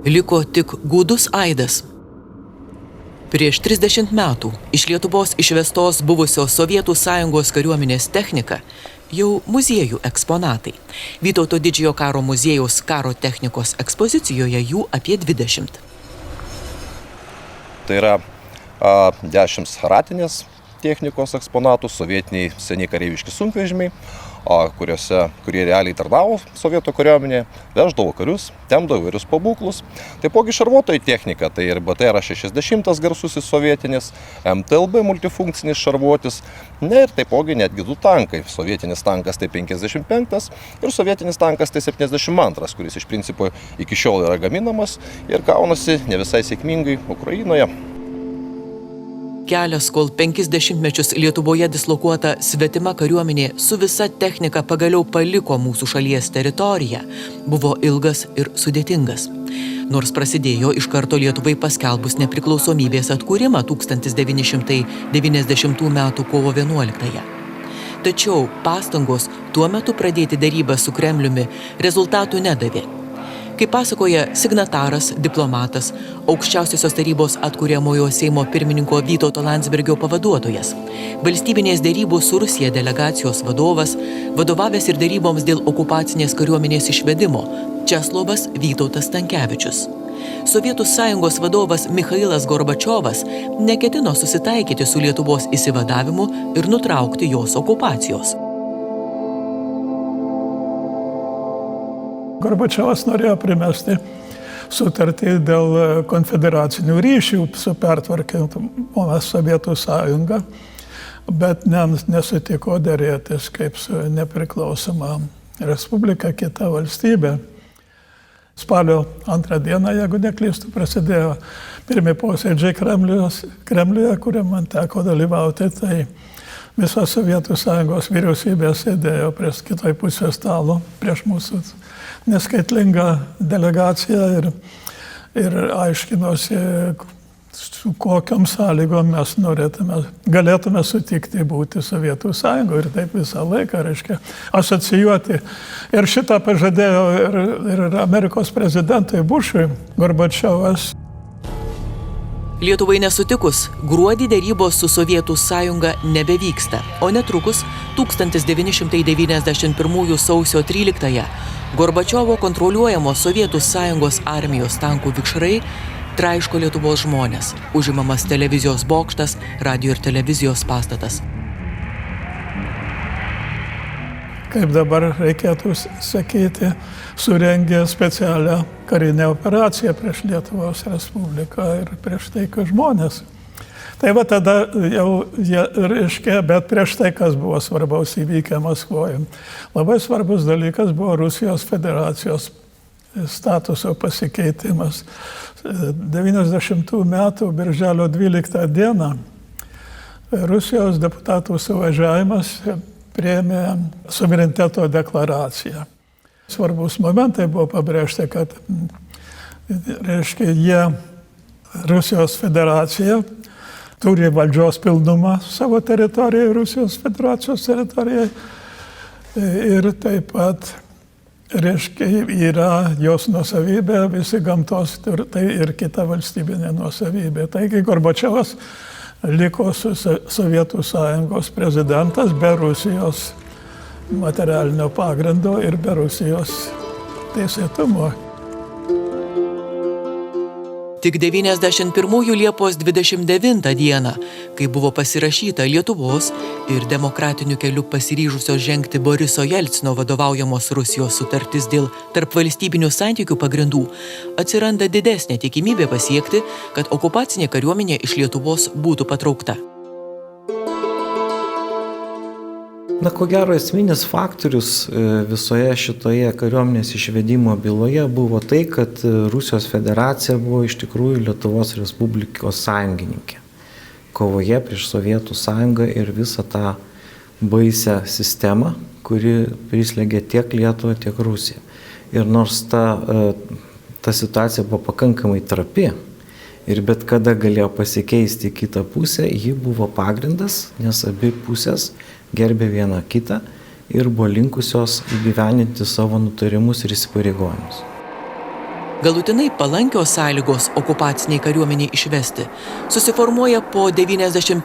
Liko tik gūdus aidas. Prieš 30 metų iš Lietuvos išvestos buvusios Sovietų Sąjungos kariuomenės technika jau muziejų eksponatai. Vytauto Didžiojo karo muziejaus karo technikos ekspozicijoje jų apie 20. Tai yra 10 ratinės technikos eksponatų, sovietiniai seniai kareiviški sunkvežimiai, kurie realiai tarnavo sovietų kariuomenėje, veždavo karius, tempdavo įvairius pabūklus. Taipogi šarvuotojų technika, tai ir BTR-60 garsusis sovietinis, MTLB multifunkcinis šarvuotis, ir taipogi netgi 2 tankai. Sovietinis tankas tai 55 ir sovietinis tankas tai 72, kuris iš principo iki šiol yra gaminamas ir kaunasi ne visai sėkmingai Ukrainoje. Kelias, kol 50 mečius Lietuvoje dislokuota svetima kariuomenė su visa technika pagaliau paliko mūsų šalies teritoriją, buvo ilgas ir sudėtingas. Nors prasidėjo iš karto Lietuvai paskelbus nepriklausomybės atkūrimą 1990 m. kovo 11. Tačiau pastangos tuo metu pradėti derybą su Kremliumi rezultatų nedavė. Kaip pasakoja signataras, diplomatas, aukščiausiosios tarybos atkuriamojo Seimo pirmininko Vytauto Landsbergio pavaduotojas, valstybinės derybų su Rusija delegacijos vadovas, vadovavęs ir deryboms dėl okupacinės kariuomenės išvedimo, Česlovas Vytautas Stankevičius. Sovietų Sąjungos vadovas Michailas Gorbačiovas neketino susitaikyti su Lietuvos įsivadavimu ir nutraukti jos okupacijos. Gorbačiovas norėjo primesti sutartį dėl konfederacinių ryšių su pertvarkoma Sovietų Sąjunga, bet nesutiko derėtis kaip su nepriklausoma respublika, kita valstybė. Spalio 2 dieną, jeigu neklystu, prasidėjo pirmi posėdžiai Kremliuje, kuriam man teko dalyvauti, tai visa Sovietų Sąjungos vyriausybė sėdėjo prie kitoj pusės stalo, prieš mūsų neskaitlingą delegaciją ir aiškinosi, su kokiom sąlygom mes galėtume sutikti būti Sovietų Sąjungoje ir taip visą laiką, reiškia, asocijuoti. Ir šitą pažadėjo ir Amerikos prezidentui Bušui Gorbačiovas. Lietuvai nesutikus, gruodį derybos su Sovietų Sąjunga nebevyksta, o netrukus 1991 sausio 13 Gorbačiovo kontroliuojamos Sovietų Sąjungos armijos tankų vikšrai traiško Lietuvos žmonės, užimamas televizijos bokštas, radio ir televizijos pastatas. Kaip dabar reikėtų sakyti, surengė specialią karinę operaciją prieš Lietuvos Respubliką ir prieš taiką žmonės. Tai va tada jau reiškia, bet prieš tai, kas buvo svarbaus įvykę Maskvoje. Labai svarbus dalykas buvo Rusijos federacijos statuso pasikeitimas. 90 metų birželio 12 dieną Rusijos deputatų suvažiavimas priėmė suvereniteto deklaraciją. Svarbus momentai buvo pabrėžti, kad reiškia, Rusijos federacija turi valdžios pilnumą savo teritorijoje, Rusijos federacijos teritorijoje ir taip pat, reiškia, yra jos nuosavybė, visi gamtos turtai ir kita valstybinė nuosavybė. Taigi Gorbačiovas liko su Sovietų Sąjungos prezidentas be Rusijos materialinio pagrindo ir be Rusijos teisėtumo. Tik 91 Liepos 29 dieną, kai buvo pasirašyta Lietuvos ir demokratiniu keliu pasiryžusios žengti Boriso Jelcino vadovaujamos Rusijos sutartis dėl tarpvalstybinių santykių pagrindų, atsiranda didesnė tikimybė pasiekti, kad okupacinė kariuomenė iš Lietuvos būtų patraukta. Na, ko gero, esminis faktorius visoje šitoje kariuomenės išvedimo byloje buvo tai, kad Rusijos federacija buvo iš tikrųjų Lietuvos Respublikos sąjungininkė. Kovoje prieš Sovietų Sąjungą ir visą tą baisią sistemą, kuri prislėgė tiek Lietuvą, tiek Rusiją. Ir nors ta situacija buvo pakankamai trapi ir bet kada galėjo pasikeisti kitą pusę, ji buvo pagrindas, nes abi pusės gerbė vieną kitą ir buvo linkusios įgyvendinti savo nutarimus ir įsipareigojimus. Galutinai palankios sąlygos okupaciniai kariuomeniai išvesti susiformuoja po 91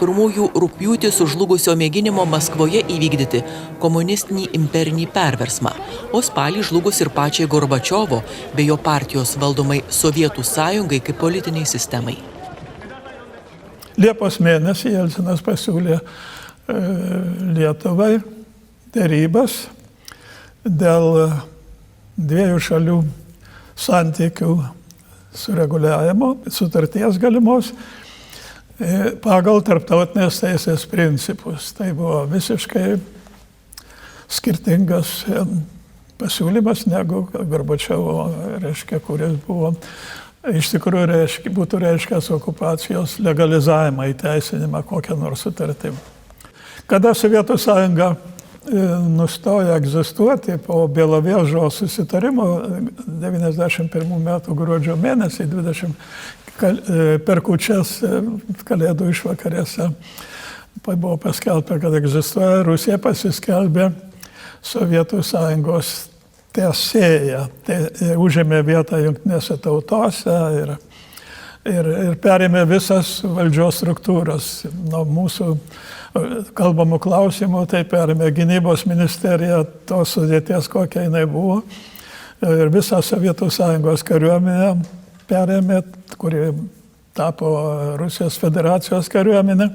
rugpjūtį sužlugusio mėginimo Maskvoje įvykdyti komunistinį imperinį perversmą, o spalį žlugus ir pačiai Gorbačiovo bei jo partijos valdomai Sovietų sąjungai kaip politiniai sistemai. Liepos mėnesį Jelcinas pasiūlė Lietuvai derybas dėl dviejų šalių santykių sureguliavimo, sutarties galimos pagal tarptautinės teisės principus. Tai buvo visiškai skirtingas pasiūlymas negu Gorbačiovo, kuris buvo iš tikrųjų būtų reiškęs okupacijos legalizavimą, įteisinimą kokią nors sutartį. Kada Sovietų sąjunga nustojo egzistuoti po Bielovežo susitarimo 91 metų gruodžio mėnesį, 20 per kūčias Kalėdų išvakarėse buvo paskelbta, kad egzistuoja, Rusija pasiskelbė Sovietų sąjungos tęsėja, užėmė vietą jungtinėse tautose ir perėmė visas valdžios struktūras. Nuo mūsų kalbamų klausimų, tai perėmė gynybos ministerija tos sudėties, kokia jinai buvo. Ir visą Sovietų sąjungos kariuomenę perėmė, kuri tapo Rusijos federacijos kariuomenė.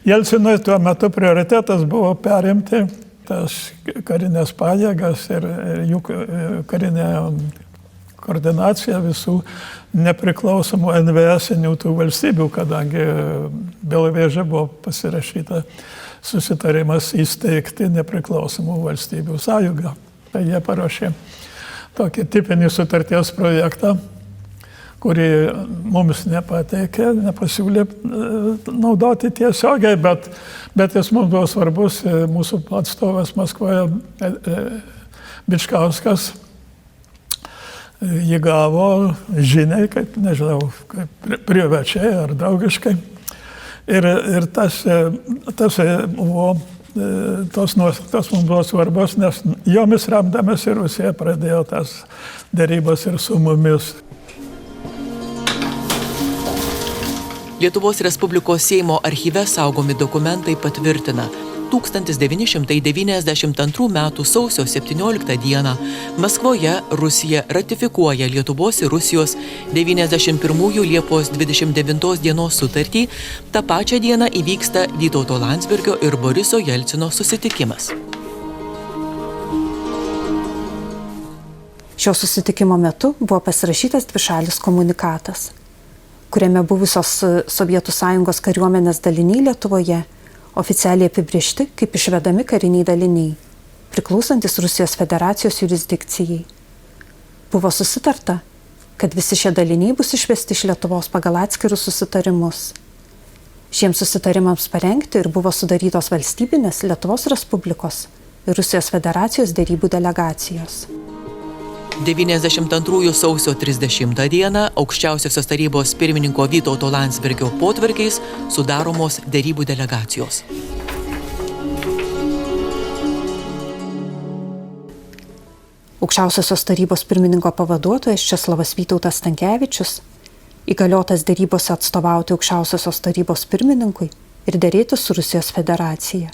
Jelcinui tuo metu prioritetas buvo perimti tas karinės pajėgas ir jų karinę koordinaciją visų nepriklausomų NVS-inių tų valstybių, kadangi Bieloveže buvo pasirašyta susitarimas įsteigti nepriklausomų valstybių sąjungą. Tai jie paruošė tokį tipinį sutarties projektą, kurį mums nepateikė, nepasiūlė naudoti tiesiogiai, bet jis mums buvo svarbus. Mūsų atstovas Maskvoje Bičkauskas jį gavo žiniai, kaip, nežinau, kaip privačiai ar draugiškai. Ir tas buvo, tos nuostatos mums buvo svarbos, nes jomis remdamasi Rusija pradėjo tas derybas ir su mumis. Lietuvos Respublikos Seimo archyve saugomi dokumentai patvirtina, 1992 m. sausio 17 d. Maskvoje Rusija ratifikuoja Lietuvos ir Rusijos 91 Liepos 29 dienos sutartį, tą pačią dieną įvyksta Vytauto Landsbergio ir Boriso Jelcino susitikimas. Šio susitikimo metu buvo pasirašytas dvišalis komunikatas, kuriame buvusios Sovietų sąjungos kariuomenės daliniai Lietuvoje oficialiai apibrėžti kaip išvedami kariniai daliniai, priklausantis Rusijos federacijos jurisdikcijai. Buvo susitarta, kad visi šie daliniai bus išvesti iš Lietuvos pagal atskirus susitarimus. Šiems susitarimams parengti ir buvo sudarytos valstybinės Lietuvos Respublikos ir Rusijos federacijos derybų delegacijos. 92 sausio 30 dieną Aukščiausiosios tarybos pirmininko Vytauto Landsbergio potvarkiais sudaromos derybų delegacijos. Aukščiausiosios tarybos pirmininko pavaduotojas Česlavas Vytautas Stankevičius įgaliotas derybose atstovauti Aukščiausiosios tarybos pirmininkui ir derėtis su Rusijos federacija.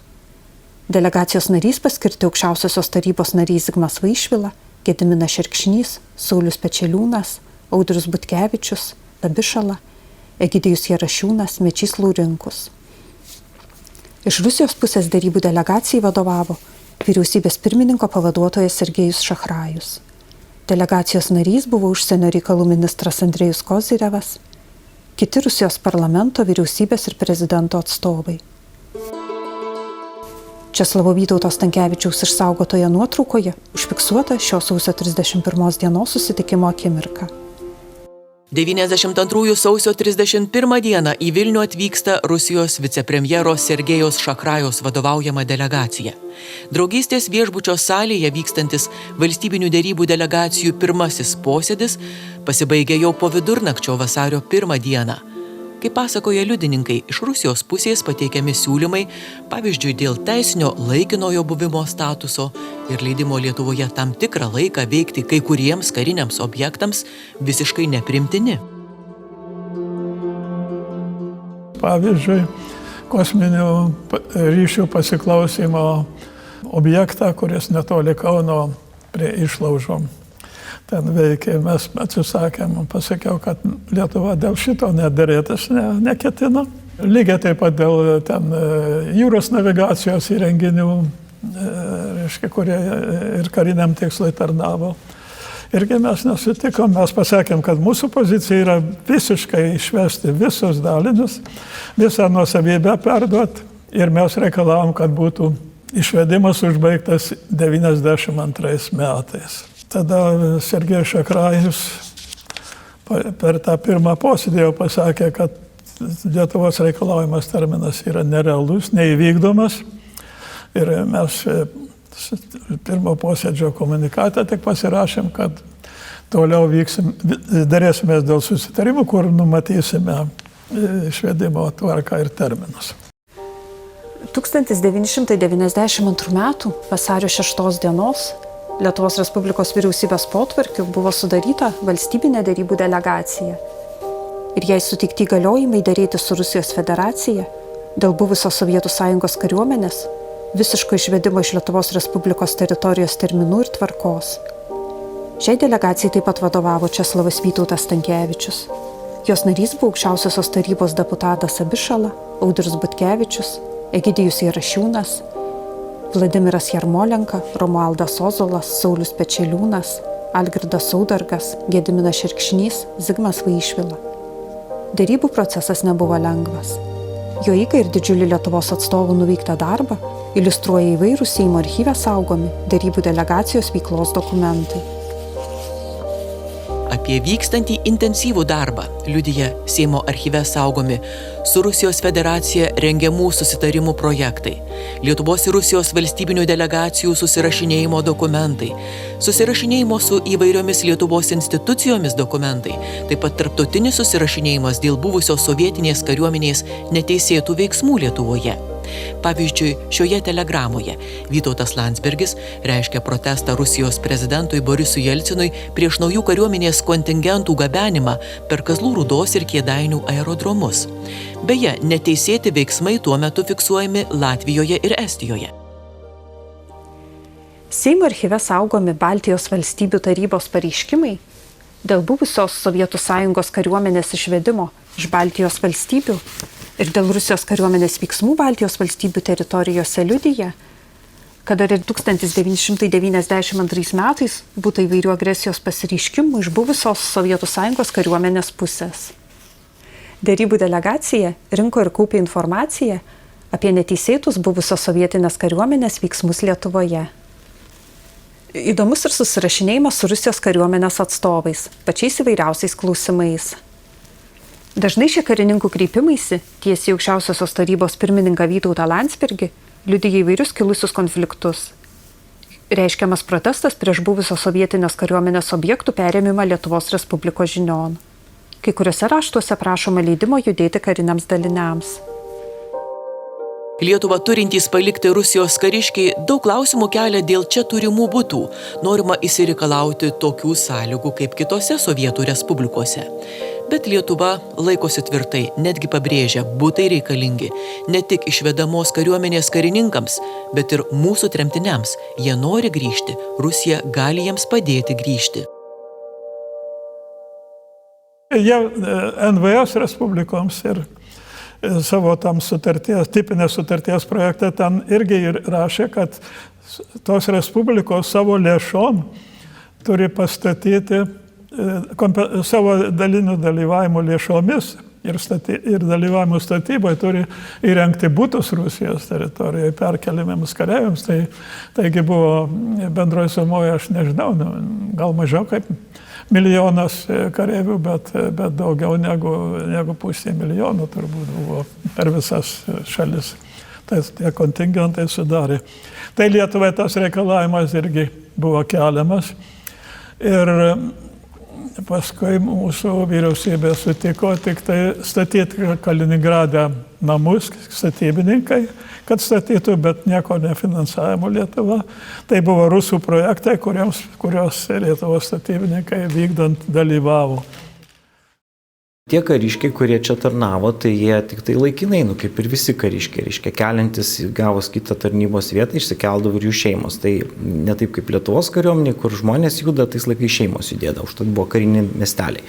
Delegacijos narys paskirti Aukščiausiosios tarybos narys Zigmas Vaišvila, Gediminas Šerkšnys, Saulius Pečeliūnas, Audrius Butkevičius, Dabišala, Egidijus Jarašiūnas, Mečys Laurinkus. Iš Rusijos pusės derybų delegacijai vadovavo vyriausybės pirmininko pavaduotojas Sergejus Šachrajus. Delegacijos narys buvo užsienio reikalų ministras Andrejus Kozyrevas, kiti Rusijos parlamento, vyriausybės ir prezidento atstovai. Česlavo Vytauto Stankevičiaus išsaugotoje nuotraukoje užfiksuota šio sausio 31 dienos susitikimo akimirka. 92 sausio 31 dieną į Vilnių atvyksta Rusijos vicepremjero Sergejaus Šachrajaus vadovaujama delegacija. Draugystės viešbučio salėje vykstantis valstybinių derybų delegacijų pirmasis posėdis pasibaigė jau po vidurnakčio vasario 1 dieną. Kaip pasakoja liudininkai, iš Rusijos pusės pateikiami siūlymai, pavyzdžiui, dėl teisinio laikinojo buvimo statuso ir leidimo Lietuvoje tam tikrą laiką veikti kai kuriems kariniams objektams, visiškai neprimtini. Pavyzdžiui, kosminių ryšių pasiklausimo objektą, kuris netoli Kauno prie išlaužom. Ten veikia, mes atsisakėm, pasakiau, kad Lietuva dėl šito nedarėtis neketina. Lygiai taip pat dėl ten jūros navigacijos įrenginių, reiškia, kurie ir kariniam tikslui tarnavo. Irgi mes nesutikom, mes pasakėm, kad mūsų pozicija yra visiškai išvesti visus dalinius, visą nuosavybę perduoti ir mes reikalavom, kad būtų išvedimas užbaigtas 92 metais. Tada Sergejus Šakrajus per tą pirmą posėdį jau pasakė, kad Lietuvos reikalaujamas terminas yra nerealus, neįvykdomas. Ir mes pirmo posėdžio komunikatą tik pasirašėm, kad toliau darėsimės dėl susitarimų, kur numatysime išvedimo tvarką ir terminus. 1992 m. vasario 6 dienos Lietuvos Respublikos vyriausybės potvarkiu buvo sudaryta valstybinė derybų delegacija ir jai suteikti įgaliojimai derėti su Rusijos federacija dėl buvusios Sovietų Sąjungos kariuomenės visiško išvedimo iš Lietuvos Respublikos teritorijos terminų ir tvarkos. Šiai delegacijai taip pat vadovavo Česlovas Vytautas Stankevičius. Jos narys buvo aukščiausiosios tarybos deputatas Abišala, Audrius Butkevičius, Egidijus Jarašiūnas, Vladimiras Jarmolenka, Romualdas Ozolas, Saulius Pečeliūnas, Algirdas Saudargas, Gediminas Šerkšnys, Zigmas Vaišvila. Derybų procesas nebuvo lengvas. Jo eigą ir didžiulį Lietuvos atstovų nuveiktą darbą iliustruoja įvairūs Seimo archyve saugomi derybų delegacijos veiklos dokumentai. Apie vykstantį intensyvų darbą liudija Seimo archyve saugomi su Rusijos federacija rengiamų susitarimų projektai, Lietuvos ir Rusijos valstybinių delegacijų susirašinėjimo dokumentai, susirašinėjimo su įvairiomis Lietuvos institucijomis dokumentai, taip pat tarptautinis susirašinėjimas dėl buvusios sovietinės kariuomenės neteisėtų veiksmų Lietuvoje. Pavyzdžiui, šioje telegramoje Vytautas Landsbergis reiškia protestą Rusijos prezidentui Borisui Jelcinui prieš naujų kariuomenės kontingentų gabenimą per Kazlų Rūdos ir Kėdainių aerodromus. Beje, neteisėti veiksmai tuo metu fiksuojami Latvijoje ir Estijoje. Seimo archyve saugomi Baltijos valstybių tarybos pareiškimai dėl buvusios Sovietų Sąjungos kariuomenės išvedimo iš Baltijos valstybių ir dėl Rusijos kariuomenės veiksmų Baltijos valstybių teritorijose liudija, kad dar ir 1992 metais būta įvairių agresijos pasireiškimų iš buvusios Sovietų Sąjungos kariuomenės pusės. Derybų delegacija rinko ir kaupė informaciją apie neteisėtus buvusios sovietinės kariuomenės veiksmus Lietuvoje. Įdomus ir susirašinėjimas su Rusijos kariuomenės atstovais, pačiais įvairiausiais klausimais. Dažnai šie karininkų kreipimaisi tiesiai aukščiausiosios tarybos pirmininką Vytautą Landsbergį liudija įvairius kilusius konfliktus. Reiškiamas protestas prieš buvusios sovietinės kariuomenės objektų perėmimą Lietuvos Respublikos žinion. Kai kuriuose raštuose prašoma leidimo judėti kariniams daliniams. Lietuvą turintys palikti Rusijos kariškiai daug klausimų kelia dėl čia turimų butų. Norima įsireikalauti tokių sąlygų kaip kitose Sovietų respublikose. Bet Lietuva laikosi tvirtai, netgi pabrėžia, butai reikalingi ne tik išvedamos kariuomenės karininkams, bet ir mūsų tremtiniams. Jie nori grįžti, Rusija gali jiems padėti grįžti. Jie NVS respublikoms ir savo tam tipinės sutarties projekte ten irgi rašė, kad tos respublikos savo lėšom turi pastatyti savo dalinių dalyvavimo lėšomis ir dalyvavimo statyboje turi įrengti butus Rusijos teritorijoje perkeliamiems kareiviams. Taigi buvo bendroje sumoje, aš nežinau, gal mažiau kaip 1 milijonas kareivių, bet daugiau negu 500 milijonų turbūt buvo per visas šalis. Tie kontingentai sudarė. Tai Lietuvai tas reikalavimas irgi buvo keliamas. Ir paskui mūsų vyriausybė sutiko tik tai statyti Kaliningrade namus statybininkai, kad statytų, bet nieko nefinansavimo Lietuva. Tai buvo rusų projektai, kurios Lietuvos statybininkai vykdant dalyvavo. Tie kariškiai, kurie čia tarnavo, tai jie tik tai laikinai, kaip ir visi kariškiai, reiškia, keliantis gavus kitą tarnybos vietą, išsikeldavo ir jų šeimos. Tai ne taip kaip Lietuvos kariuomenė, kur žmonės juda, tais laikais šeimos judėdavo, užtat buvo kariniai miesteliai.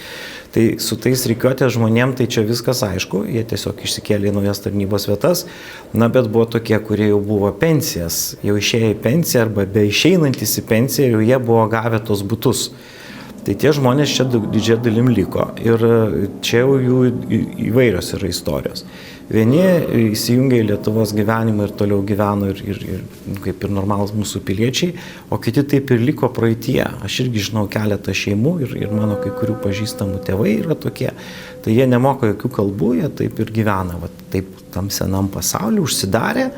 Tai su tais rikiuotės žmonėm, tai čia viskas aišku, jie tiesiog išsikėlė į naujas tarnybos vietas, bet buvo tokie, kurie jau buvo pensijas, jau išėjo į pensiją arba be išeinantis į pensiją, jau jie buvo gavę tos butus. Tai tie žmonės čia didžia dalim liko ir čia jau jų įvairios yra istorijos. Vieni įsijungė į Lietuvos gyvenimą ir toliau gyveno ir kaip ir normalūs mūsų piliečiai, o kiti taip ir liko praeitie. Aš irgi žinau keletą šeimų ir mano kai kurių pažįstamų tėvai yra tokie. Tai jie nemoka jokių kalbų, jie taip ir gyvena. Taip tam senam pasauliu užsidarė,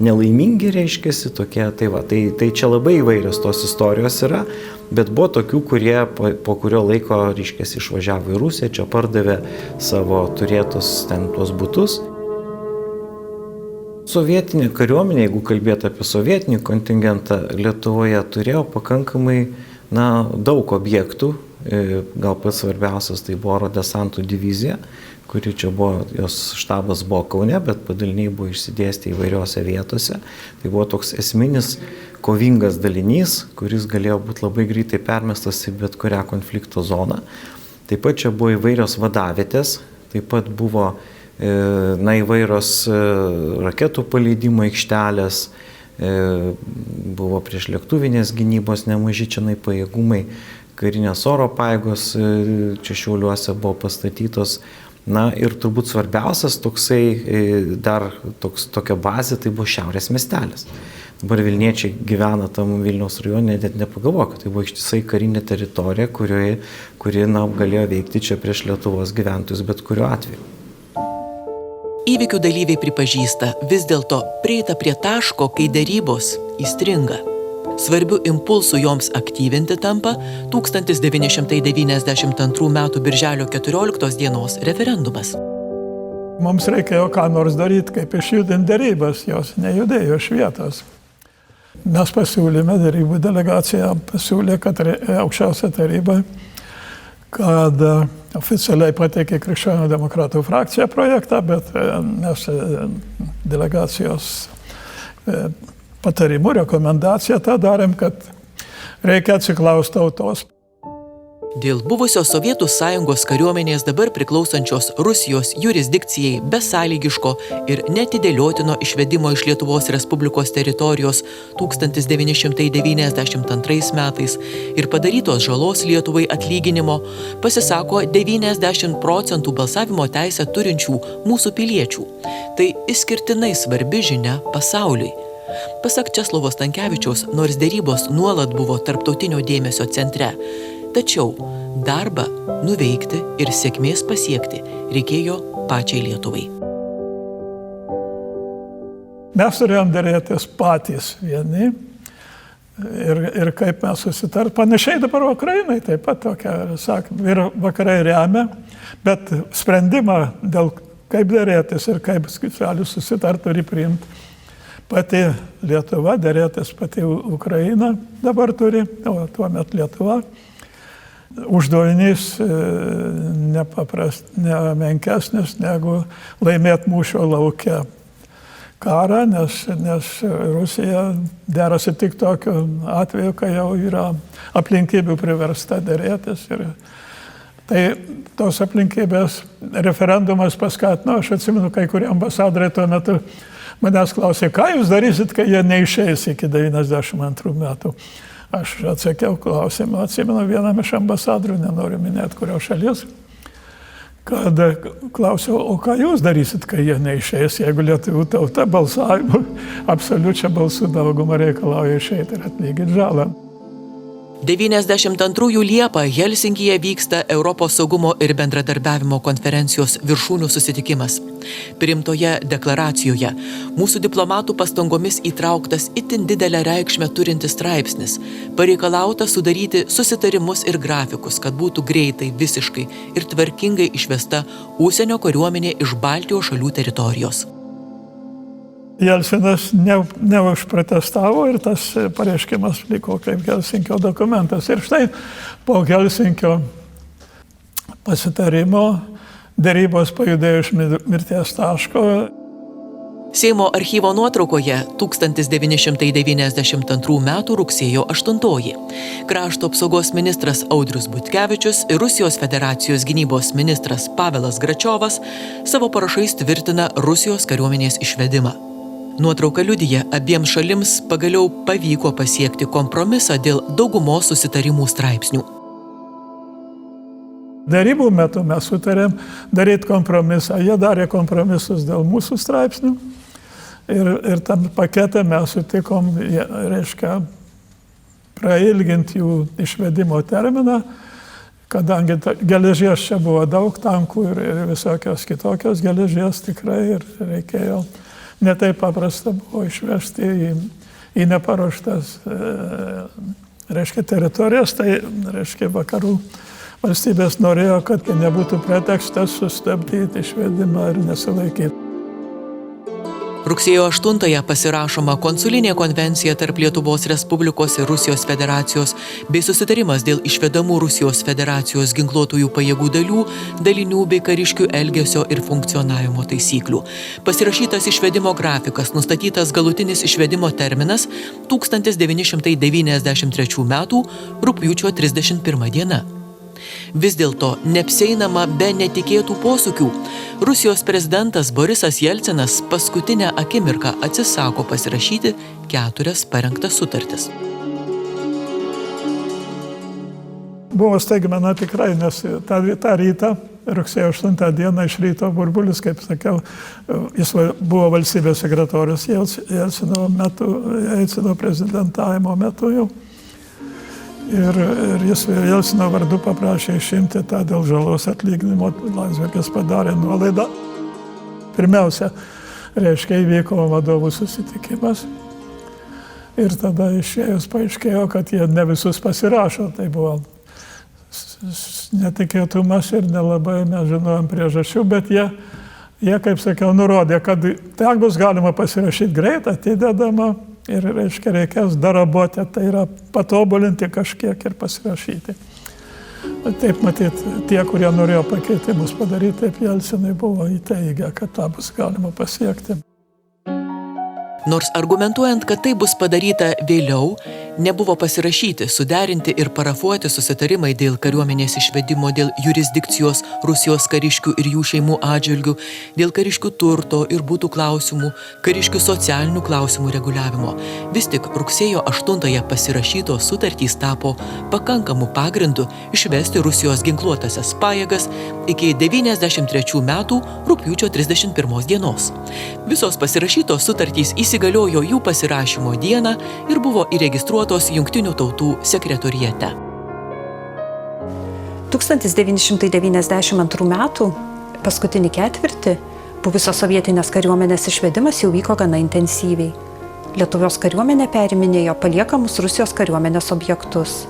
nelaimingi reiškiasi tokie. Tai čia labai įvairios tos istorijos yra. Bet buvo tokių, kurie po kurio laiko, reiškiasi, išvažiavo į Rusiją, čia pardavė savo turėtus ten tuos butus. Sovietinė kariuomenė, jeigu kalbėtų apie sovietinį kontingentą, Lietuvoje turėjo pakankamai daug objektų. Gal pats svarbiausias tai buvo oro desantų divizija, kuri čia buvo, jos štabas buvo Kaune, bet padaliniai buvo išsidėstę įvairiose vietose. Tai buvo toks esminis kovingas dalinys, kuris galėjo būti labai greitai permestas į bet kurią konflikto zoną. Taip pat čia buvo įvairios vadavietės, taip pat buvo įvairios raketų paleidimo aikštelės, buvo prieš lėktuvinės gynybos nemaži čia pajėgumai, karinės oro pajėgos čia Šiauliuose buvo pastatytos. Ir turbūt svarbiausias tokia bazė, tai buvo Šiaurės miestelis. Dabar Vilniečiai gyvena tam Vilniaus rajone, net nepagalvojo, kad tai buvo ištisai karinė teritorija, kuri galėjo veikti čia prieš Lietuvos gyventojus bet kuriuo atveju. Įvykių dalyviai pripažįsta, vis dėlto prieita prie taško, kai derybos įstringa. Svarbiu impulsu joms aktyvinti tampa 1992 m. birželio 14 dienos referendumas. Mums reikėjo ką nors daryti, kaip išjudinti derybas, jos nejudėjo iš vietos. Mes pasiūlėme, derybų delegacija pasiūlė, kad aukščiausia taryba, kad oficialiai pateikė Krikščionių demokratų frakcija projektą, bet mes delegacijos patarimų, rekomendaciją tą darėm, kad reikia atsiklausti tautos. Dėl buvusios Sovietų Sąjungos kariuomenės dabar priklausančios Rusijos jurisdikcijai besąlygiško ir netidėliotino išvedimo iš Lietuvos Respublikos teritorijos 1992 metais ir padarytos žalos Lietuvai atlyginimo pasisako 90% balsavimo teisę turinčių mūsų piliečių. Tai išskirtinai svarbi žinia pasauliui. Pasak Česlovo Stankevičiaus, nors derybos nuolat buvo tarptautinio dėmesio centre, tačiau darbą nuveikti ir sėkmės pasiekti reikėjo pačiai Lietuvai. Mes turėjom derėtis patys vieni ir kaip mes susitart. Panašiai dabar Ukrainai taip pat tokia, ir vakarai remia, bet sprendimą dėl kaip derėtis ir kaip šalių susitart turi priimti pati Lietuva, derėtis pati Ukraina dabar turi, o tuomet Lietuva. Uždavinys nemenkesnis negu laimėti mūšio lauke karą, nes Rusija derasi tik tokiu atveju, kai jau yra aplinkybių priversta derėtis. Ir tai tos aplinkybės referendumas paskatino, aš atsimenu, kai kurie ambasadorai tuo metu manęs klausė, ką jūs darysit, kai jie neišeis iki 92 metų. Aš atsakiau klausimą, atsimenu vienam iš ambasadorių, nenoriu minėti kurios šalies, kad klausiau, o ką jūs darysit, kai jie neišeis, jeigu lietuvių tauta balsavimu absoliučią balsų daugumą reikalauja išeiti ir atlygiti žalą. 92 Liepą Helsinkyje vyksta Europos saugumo ir bendradarbiavimo konferencijos viršūnių susitikimas. Priimtoje deklaracijoje mūsų diplomatų pastangomis įtrauktas itin didelę reikšmę turintis straipsnis, pareikalauta sudaryti susitarimus ir grafikus, kad būtų greitai, visiškai ir tvarkingai išvesta užsienio kariuomenė iš Baltijos šalių teritorijos. Jelcinas neužprotestavo ir tas pareiškimas liko kaip Helsinkio dokumentas. Ir štai po Helsinkio pasitarimo derybos pajudėjo iš mirties taško. Seimo archyvo nuotraukoje 1992 m. rugsėjo 8. Krašto apsaugos ministras Audrius Butkevičius ir Rusijos federacijos gynybos ministras Pavelas Gračiovas savo parašais tvirtina Rusijos kariuomenės išvedimą. Nuotrauka liudija, abiems šalims pagaliau pavyko pasiekti kompromisą dėl daugumos susitarimų straipsnių. Darybų metu mes sutarėm daryti kompromisą. Jie darė kompromisus dėl mūsų straipsnių ir tam pakete mes sutikom, reiškia, prailginti jų išvedimo terminą, kadangi geležies čia buvo daug tankų ir visokios kitokios geležies tikrai ir reikėjo netaip paprasta buvo išvežti į neparuoštas, reiškia, teritorijas, tai reiškia vakarų valstybės norėjo, kad nebūtų pretekstas sustabdyti išvedimą ir nesilaikyti. Rugsėjo 8-ąją pasirašoma konsulinė konvencija tarp Lietuvos Respublikos ir Rusijos federacijos bei susitarimas dėl išvedamų Rusijos federacijos ginkluotųjų pajėgų dalių, dalinių bei kariškių elgesio ir funkcionavimo taisyklių. Pasirašytas išvedimo grafikas, nustatytas galutinis išvedimo terminas 1993 m. rugpjūčio 31 diena. Vis dėlto neapsieinama be netikėtų posūkių. Rusijos prezidentas Borisas Jelcinas paskutinę akimirką atsisako pasirašyti 4 parengtas sutartis. Buvo staigmena tikrai, nes tą rytą, rugsėjo 8 dieną iš ryto Burbulis, kaip sakiau, jis buvo valstybės sekretorius Jelcino prezidentavimo metu jau. Ir jis Jelcino vardu paprašė išimti tą dėl žalos atlyginimo. Landsbergis padarė nuolaidą. Pirmiausia, reiškia, įvyko vadovų susitikimas. Ir tada išėjus paaiškėjo, kad jie ne visus pasirašo. Tai buvo netikėtumas ir nelabai mes žinojom priežasčių, bet jie, kaip sakiau, nurodė, kad ten bus galima pasirašyti greit, atidedama. Ir, reiškia, reikės daraboti, tai yra patobulinti kažkiek ir pasirašyti. Taip, matyt, tie, kurie norėjo pakeitimus padaryti, taip Jelcinai buvo įteigę, kad tą bus galima pasiekti. Nors argumentuojant, kad tai bus padaryta vėliau, nebuvo pasirašyti, suderinti ir parafuoti susitarimai dėl kariuomenės išvedimo, dėl jurisdikcijos Rusijos kariškių ir jų šeimų atžvilgių, dėl kariškių turto ir būtų klausimų, kariškių socialinių klausimų reguliavimo. Vis tik rugsėjo 8-ąją pasirašytos sutartys tapo pakankamu pagrindu išvesti Rusijos ginkluotąsias pajėgas iki 93 metų rugpjūčio 31 dienos. Visos pasirašytos sutartys įsigaliojo jų pasirašymo dieną ir buvo įregistruotos Jungtinių tautų sekretoriate. 1992 metų paskutinį ketvirtį buvusios sovietinės kariuomenės išvedimas jau vyko gana intensyviai. Lietuvos kariuomenė periminėjo paliekamus Rusijos kariuomenės objektus.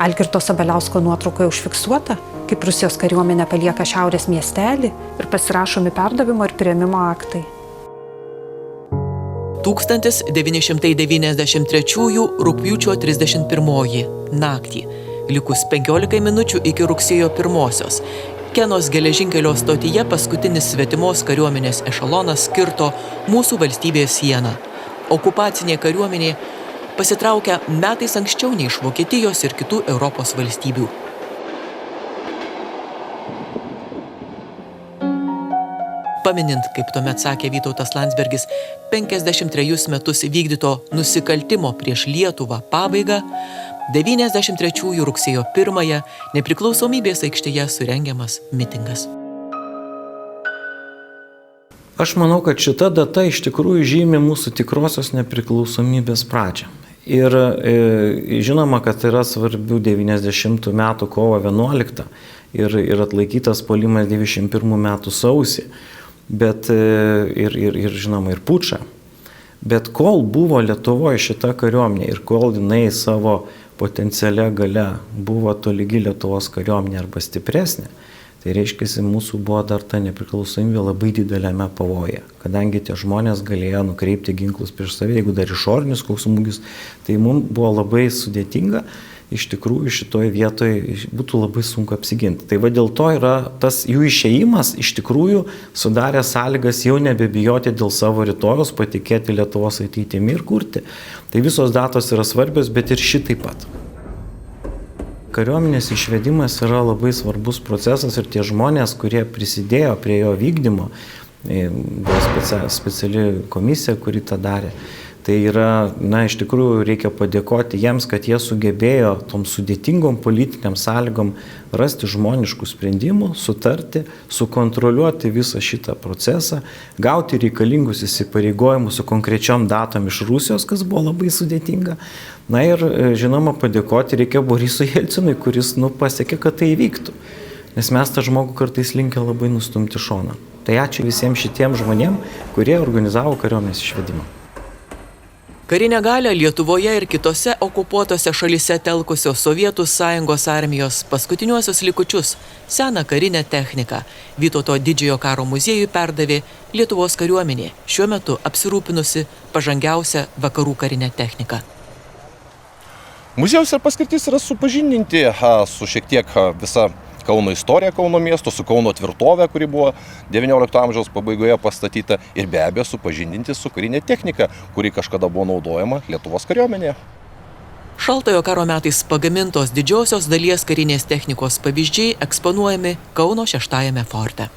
Algirdo Sabaliausko nuotraukoje užfiksuota, kaip Rusijos kariuomenė palieka šiaurės miestelį ir pasirašomi perdavimo ir priėmimo aktai. 1993 rugpjūčio 31 naktį, likus 15 minučių iki rugsėjo 1-osios, Kenos geležinkelio stotyje paskutinis svetimos kariuomenės ešelonas kirto mūsų valstybės sieną. Okupacinė kariuomenė pasitraukia metais anksčiau nei iš Vokietijos ir kitų Europos valstybių. Paminint, kaip tuomet sakė Vytautas Landsbergis, 53 metus vykdyto nusikaltimo prieš Lietuvą pabaigą, 93 rugsėjo 1 nepriklausomybės aikštėje surengiamas mitingas. Aš manau, kad šita data iš tikrųjų žymi mūsų tikrosios nepriklausomybės pradžią. Ir žinoma, kad yra svarbių 90 metų kovo 11 ir atlaikytas puolimas 91 metų sausį. bet ir žinoma, ir pučą. Bet kol buvo Lietuvoje šita kariuomenė ir kol jinai savo potencialia gale buvo tolygi Lietuvos kariuomenė arba stipresnė, tai reiškia, mūsų buvo dar ta nepriklausomybė labai dideliame pavoje, kadangi tie žmonės galėjo nukreipti ginklus prieš save, jeigu dar išorinis koks smūgis, tai mums buvo labai sudėtinga, iš tikrųjų šitoje vietoje būtų labai sunku apsiginti. Tai va dėl to yra tas jų išėjimas iš tikrųjų sudarė sąlygas jau nebebijoti dėl savo rytojos, patikėti Lietuvos ateitimi ir kurti. Tai visos datos yra svarbios, bet ir ši taip pat. Kariuomenės išvedimas yra labai svarbus procesas ir tie žmonės, kurie prisidėjo prie jo vykdymo, buvo speciali komisija, kuri tą darė. Tai yra, iš tikrųjų reikia padėkoti jiems, kad jie sugebėjo tom sudėtingom politiniam sąlygom rasti žmoniškų sprendimų, sutarti, sukontroliuoti visą šitą procesą, gauti reikalingus įsipareigojimus su konkrečiom datom iš Rusijos, kas buvo labai sudėtinga. Ir, žinoma, padėkoti reikia Borisui Jelcinui, kuris pasiekė, kad tai įvyktų. Nes mes tą žmogų kartais linkę labai nustumti šoną. Tai ačiū visiems šitiems žmonėms, kurie organizavo kariuomenės išvedimą. Karinę galią Lietuvoje ir kitose okupuotose šalyse telkusios Sovietų Sąjungos armijos paskutiniuosius likučius, seną karinę techniką, Vytauto didžiojo karo muziejui perdavė Lietuvos kariuomenė, šiuo metu apsirūpinusi pažangiausią vakarų karinę techniką. Muziejaus ir paskirtis yra supažindinti su šiek tiek visa Kauno istorija Kauno miesto, su Kauno tvirtovė, kuri buvo XIX amžiaus pabaigoje pastatyta ir be abejo supažindinti su karinė technika, kuri kažkada buvo naudojama Lietuvos kariuomenėje. Šaltojo karo metais pagamintos didžiosios dalies karinės technikos pavyzdžiai eksponuojami Kauno 6-ajame forte.